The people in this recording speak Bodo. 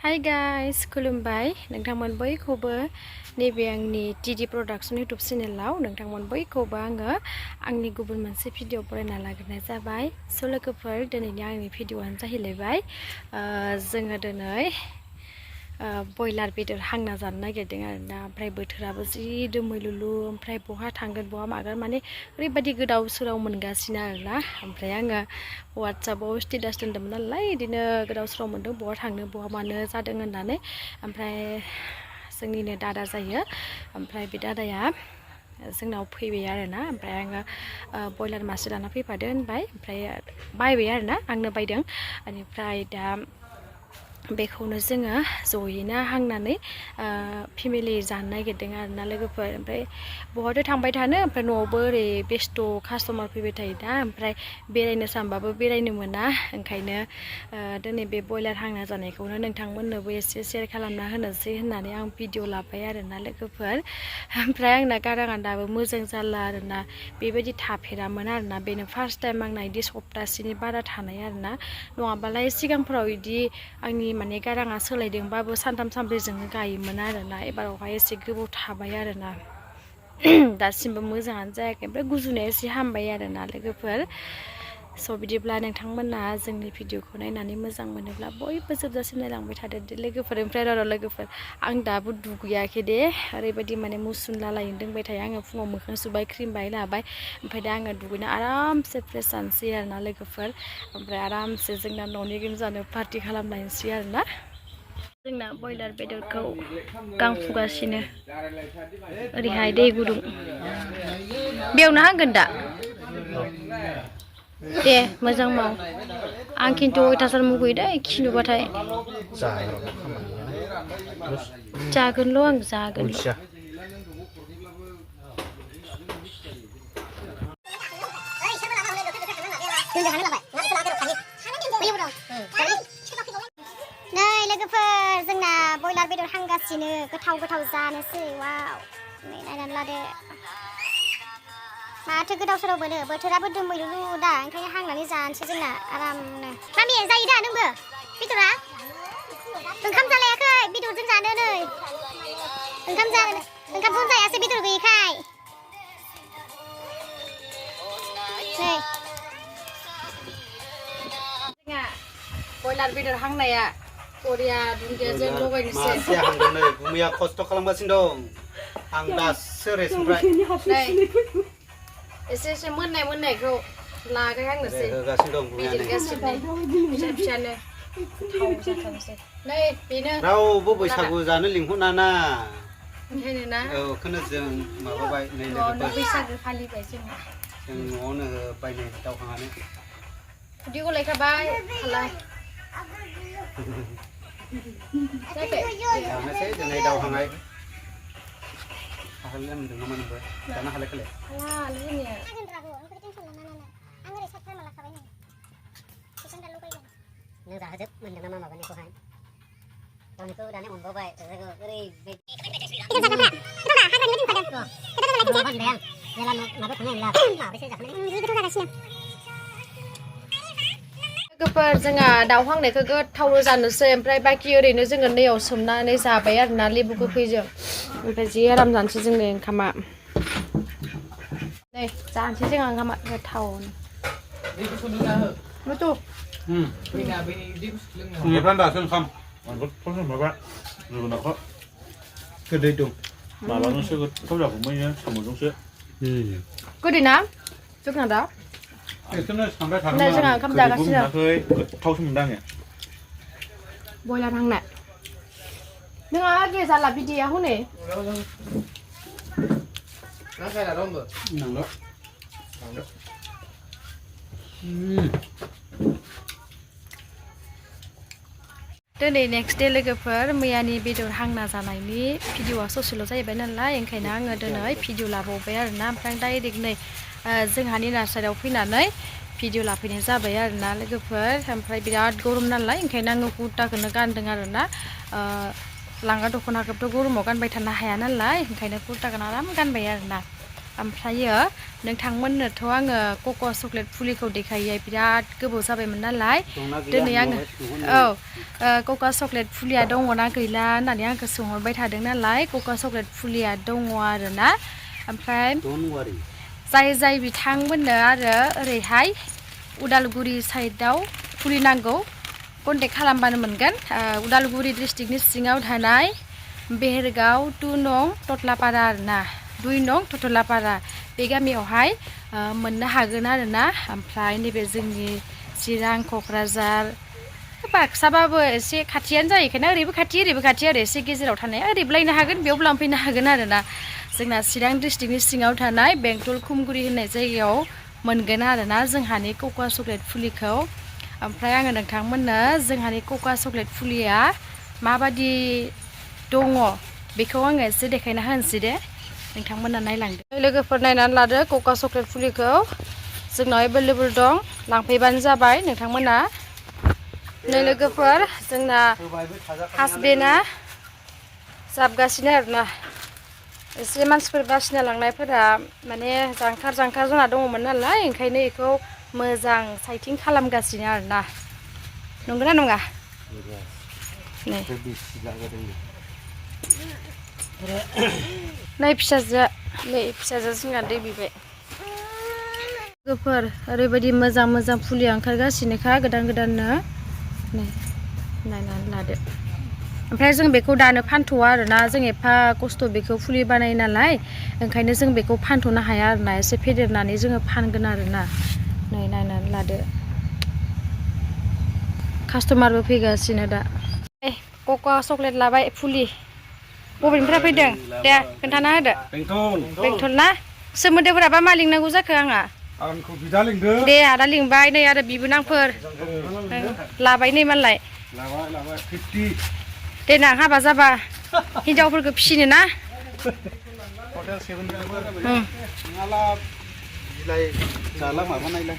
Hi guys, खुलुमबाय नोंथांमोन बयखौबो नैबे आंनि टीडी प्रोडक्शन यूट्यूब चेनेलाव नोंथांमोन बयखौबो आङो आंनि गुबुन मोनसे भिडिअ फरायना लाग्रोनाय जाबाय। स' लोगोफोर दिनैनि आंनि भिडिअआनो जाहैलायबाय जोङो दिनै बयलार बेदर हांना जानो नागिरदों आरोना। ओमफ्राय बोथोराबो जि दोमैलुलु, ओमफ्राय बहा थांगोन बहा मागोन माने ओरैबायदि गोदाव सोराव मोनगासिनो आरोना। ओमफ्राय आङो WhatsAppआव स्टेटास दोनदोंमोन नालाय बिदिनो गोदाव सोराव मोनदों बहा थांनो बहा मानो जादों होननानै। ओमफ्राय जोंनिनो दादा जायो, ओमफ्राय बे दादाया जोंनाव फैबाय आरोना। ओमफ्राय आङो बयलार मासे लाना फैफादो होनबाय, ओमफ्राय बायबाय आरोना, आंनो बायदों। बेनिफ्राय दा बेखौनो जोङो जयैनो हांनानै फेमिलि जानो नागिरदों आरोना लोगोफोर। ओमफ्राय बहाथो थांबाय थानो, ओमफ्राय न'आवबो ओरै बेस्थ' कास्टमार फैबाय थायो दा, ओमफ्राय बेरायनो सानबाबो बेरायनो मोना। ओंखायनो दिनै बे बयलार हांना जानायखौनो नोंथांमोननोबो एसे शेयार खालामना होनोसै होननानै आं भिडिअ लाबाय आरोना लोगोफोर। ओमफ्राय आंना गाराङा दाबो मोजां जाला आरोना, बेबायदि थाफेरामोन आरोना। बेनो फार्स्ट टाइम आंना बिदि सप्तासेनि बारा थानाय आरोना। नङाबालाय सिगांफोराव बिदि आंनि माने गाराङा सोलायदोंबाबो सानथाम सानब्रैजोंनो गायोमोन आरोना। एबारावहाय एसे गोबाव थाबाय आरोना, दासिमबो मोजाङानो जायाखै। ओमफ्राय गुजुनाया एसे हामबाय आरोना लोगोफोर। स' बिदिब्ला नोंथांमोना जोंनि भिडिअखौ नायनानै मोजां मोनोब्ला बयबो जोबजासिम नायलांबाय थादो दे लोगोफोर। ओमफ्राय लोगोफोर, आं दाबो दुगैयाखै दे, ओरैबायदि माने मुसुनला लायनो दोंबाय थायो आङो। फुङाव मोखां सुबाय, क्रिम बाय लाबाय, ओमफ्राय दा आङो दुगैना आरामसे फ्रेस जानोसै आरोना लोगोफोर। ओमफ्राय आरामसे जोंना न'नि गोमजानो पार्टि खालामलायनोसै आरोना। जोंना बयलार बेदरखौ गां फुगासिनो, ओरैहाय दै गुदुं बेयावनो हांगोन दा। दे मोजां माव, आं खिन्थु अयथासार मुगैयो दै खिनुबाथाय। जागोनल' आं जागोनल'। नै लोगोफोर, जोंना बयलार बेदर हांगासिनो, गोथाव गोथाव जानोसै। वाव, नै नायनानै लादो माथो गोदाव सोराव मोनो। बोथोराबो दोमैलुलु दा, ओंखायनो हांनानै जानोसै जोंना आरामनो। मामि जायो दा नोंबो बेदरा? ओंखाम जालायाखै, बेदरजों जानो नै। ओंखामखौनो जायासै बेदर गैयैखाय। नै जोंहा बयलार बेदर हांनाया बरिया दुन्दियाजों लगायनोसै। मासे हांदों नै, गुमैया खस्थ' खालामगासिनो दं। आं दासो रेस्ट मोनबाय। नै एसे एसे मोननायखौ लागायहांनोसै, होगासिनो दं गुमैया नै। फिसा फिसानो गोथाव जाथारनोसै। नै बेनो रावबो बैसागु जानो लिंहरनाना। ओंखायनो ना? औ, खोनो जों माबाबाय नै लोगोफोर। बैसागो फालिबाय जोंना। जों न'आवनो बायनाय दावहाङानो। उदै गलायखाबाय खालाय। जानोसै दिनै दावहाङै। हालाय मोनदों नामा नोंबो? जानो हालाय खालाय? नों जाहोजोब मोनदों नामा माबानिखौहाय? गावनिखौ दानो अनबावबाय ओरैबायदि। लोगोफोर, जोंहा दाउ हांनायखौ गोथाव जानोसै। ओमफ्राय बाखि ओरैनो जोङो दैयाव सोमनानै जाबाय आरोना लेबु गोखैजों। ओमफ्राय जि आराम जानोसै जोंनि ओंखामा। नै जानोसै जोंहा ओंखामा गोथावनो। संनायफ्रा दासो ओंखाम गोथाव संबाय जोगोनारखौ गोदै दं। माबाजोंसो गोथाव जागौमोन साम'जोंसो। गोदै ना जोगोनारा? बेखौनो सानबाय नै थादोंमोन जोंहा आं, ओंखाम गोदैबो जागासिनो। मोनाखै, गोथावसो मोनदों आङो। बयलार हांनाय नोंहा आगे जाला बिदिया हनै। दिनै नेक्स्ट दे लोगोफोर, मैयानि बेदर हांना जानायनि भिडिअआ ससेल' जाहैबाय नालाय, ओंखायनो आङो दिनै भिडिअ लाबावबाय आरोना। ओमफ्राय डाइरेक्ट नै जोंहानि नार्सारियाव फैनानै भिडिअ लाफैनाय जाबाय आरोना लोगोफोर। ओमफ्राय बिराद गरम नालाय, ओंखायनो आङो कुर्ताखौनो गानदों आरोना। लांगा दख'नाखौथ' गरमाव गानबाय थानो हाया नालाय, ओंखायनो कुर्ताखौनो आराम गानबाय आरोना। ओमफ्रायो नोंथांमोननोथ' आङो कक' चक्लेट फुलिखौ देखायो बिराद गोबाव जाबायमोन नालाय दिनै आङो कक' चक्लेट फुलिया दङना गैला होननानै आंखौ सोंहरबाय थादों नालाय कक' चक्लेट फुलिया दङ आरोना ओमफ्राय जाय बिथांमोननो आरो ओरैहाय उदालगुरि साइडआव फुलि नांगौ कन्टेक्ट खालामबानो मोनगोन उदालगुरि डिस्ट्रिक्टनि सिङाव थानाय बेहेरगाव 2 नं टटलापारा आरोना 2 नं टटलापारा बे गामियावहाय मोननो हागोन आरोना ओमफ्राय नैबे जोंनि चिरां क'क्राझार बाक्साबाबो एसे खाथियानो जायोखायना ओरैबो खाथि आरो एसे गेजेराव थानाया ओरैबो लायनो हागोन बेयावबो लांफैनो हागोन आरोना जोंना चिरां डिस्ट्रिक्टनि सिङाव थानाय बेंटल खुमगुरि होननाय जायगायाव मोनगोन आरोना जोंहानि कक' चक्लेट फुलिखौ ओमफ्राय आङो नोंथांमोननो जोंहानि कक' चक्लेट फुलिया माबादि दङ बेखौ आङो एसे देखायना होनोसै दे नोंथांमोना नायलांदो लोगोफोर नायनानै लादो कक' चक्लेट फुलिखौ जोंनाव एभेलेबल दं लांफैबानो जाबाय नोंथांमोना नै लोगोफोर जोंना हासबेन्डआ जाबगासिनो आरोना एसे मानसिफोर बासिना लांनायफोरा माने जांखार जाना दङमोन नालाय ओंखायनो बेखौ मोजां साइथिं खालामगासिनो आरोना नंगौना नङा नै फिसाजो जोंना दै बिबाय लोगोफोर ओरैबायदि मोजां फुलि ओंखारगासिनोखा गोदाननो नै नायनानै लादो ओमफ्राय जों बेखौ दानो फानथ'वा आरोना जों एफा खस्थ' बेखौ फुलि बानायो नालाय ओंखायनो जों बेखौ फानथ'नो हाया आरोना एसे फेदेरनानै जोङो फानगोन आरोना नै नायनानै लादो कास्टमारबो फैगासिनो दा कक' चक्लेट लाबाय फुलि बबेनिफ्राय फैदों दे खोन्थाना होदो बेंटल ना सोमोन्दोफोराबा मा लिंनांगौ जाखो आंहा आंखौ बिदा लिंदों दे आदा लिंबाय नै आरो बिबोनांफोर लाबाय नै मालाय लाबाय 50 देनां हाबा जाबा हिनजावफोरखौ फिसिनो ना हटेल 7 नङाला बिलाइ जाला माबानायलाय